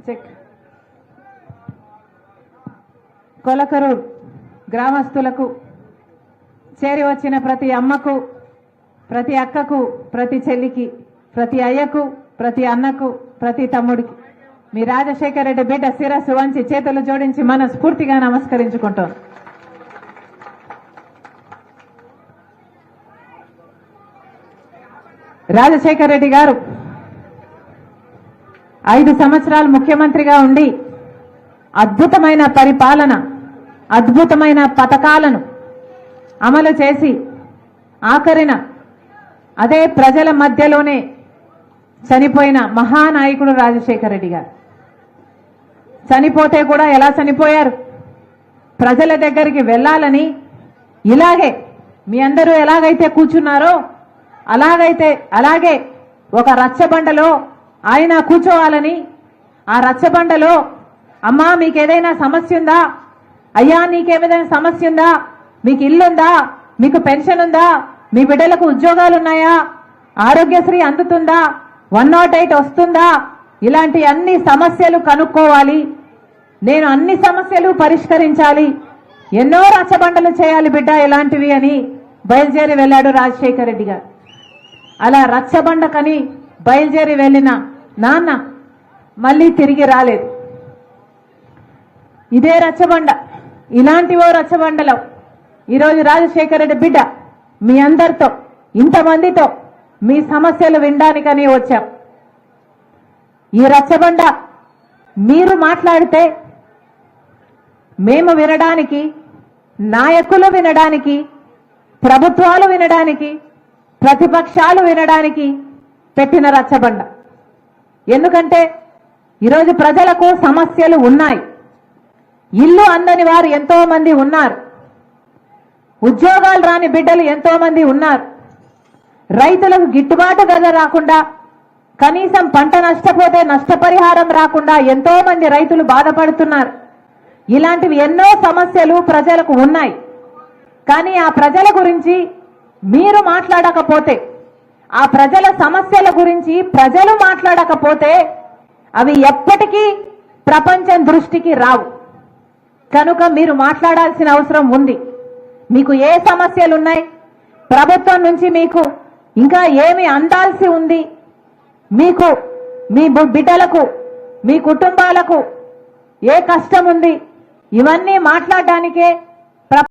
Check కొలకరు గ్రామస్తులకు చేరి వచ్చిన ప్రతి అమ్మకు, ప్రతి అక్కకు, ప్రతి చెల్లికి, ప్రతి అయ్యకు, ప్రతి అన్నకు, ప్రతి తమ్ముడికి మీ రాజశేఖర రెడ్డి బిడ్డ శిరస్సు వంచి చేతులు జోడించి మనస్ఫూర్తిగా నమస్కరించుకుంటాం. రాజశేఖర రెడ్డి గారు 5 సంవత్సరాలు ముఖ్యమంత్రిగా ఉండి అద్భుతమైన పరిపాలన, అద్భుతమైన పథకాలను అమలు చేసి ఆఖరిన అదే ప్రజల మధ్యలోనే చనిపోయిన మహానాయకుడు రాజశేఖర రెడ్డి గారు. చనిపోతే కూడా ఎలా చనిపోయారు? ప్రజల దగ్గరికి వెళ్ళాలని ఇలాగే మీ అందరూ ఎలాగైతే కూర్చున్నారో అలాగే ఒక రచ్చబండలో ఆయన కూర్చోవాలని, ఆ రచ్చబండలో అమ్మా మీకేదైనా సమస్య ఉందా, అయ్యా నీకేమైనా సమస్య ఉందా, మీకు ఇల్లుందా, మీకు పెన్షన్ ఉందా, మీ బిడ్డలకు ఉద్యోగాలున్నాయా, ఆరోగ్యశ్రీ అందుతుందా, 108 వస్తుందా, ఇలాంటి అన్ని సమస్యలు కనుక్కోవాలి, నేను అన్ని సమస్యలు పరిష్కరించాలి, ఎన్నో రచ్చబండలు చేయాలి బిడ్డ ఇలాంటివి అని బయలుదేరి వెళ్ళాడు రాజశేఖర రెడ్డి గారు. అలా రచ్చబండకని బయలుదేరి వెళ్ళిన నాన్న మళ్ళీ తిరిగి రాలేదు. ఇదే రచ్చబండ, ఇలాంటివో రచ్చబండలో ఈరోజు రాజశేఖర రెడ్డి బిడ్డ మీ అందరితో, ఇంతమందితో మీ సమస్యలు వినడానికని వచ్చాం. ఈ రచ్చబండ మీరు మాట్లాడితే మేము వినడానికి, నాయకులు వినడానికి, ప్రభుత్వాలు వినడానికి, ప్రతిపక్షాలు వినడానికి పెట్టిన రచ్చబండ. ఎందుకంటే ఈరోజు ప్రజలకు సమస్యలు ఉన్నాయి. ఇల్లు అందని వారు ఎంతో మంది ఉన్నారు, ఉద్యోగాలు రాని బిడ్డలు ఎంతో మంది ఉన్నారు, రైతులకు గిట్టుబాటు ధర రాకుండా, కనీసం పంట నష్టపోతే నష్టపరిహారం రాకుండా ఎంతో మంది రైతులు బాధపడుతున్నారు. ఇలాంటివి ఎన్నో సమస్యలు ప్రజలకు ఉన్నాయి. కానీ ఆ ప్రజల గురించి మీరు మాట్లాడకపోతే, ఆ ప్రజల సమస్యల గురించి ప్రజలు మాట్లాడకపోతే అవి ఎప్పటికీ ప్రపంచం దృష్టికి రావు. కనుక మీరు మాట్లాడాల్సిన అవసరం ఉంది. మీకు ఏ సమస్యలు ఉన్నాయి, ప్రభుత్వం నుంచి మీకు ఇంకా ఏమి అందాల్సి ఉంది, మీకు మీ బిడ్డలకు, మీ కుటుంబాలకు ఏ కష్టం ఉంది, ఇవన్నీ మాట్లాడడానికే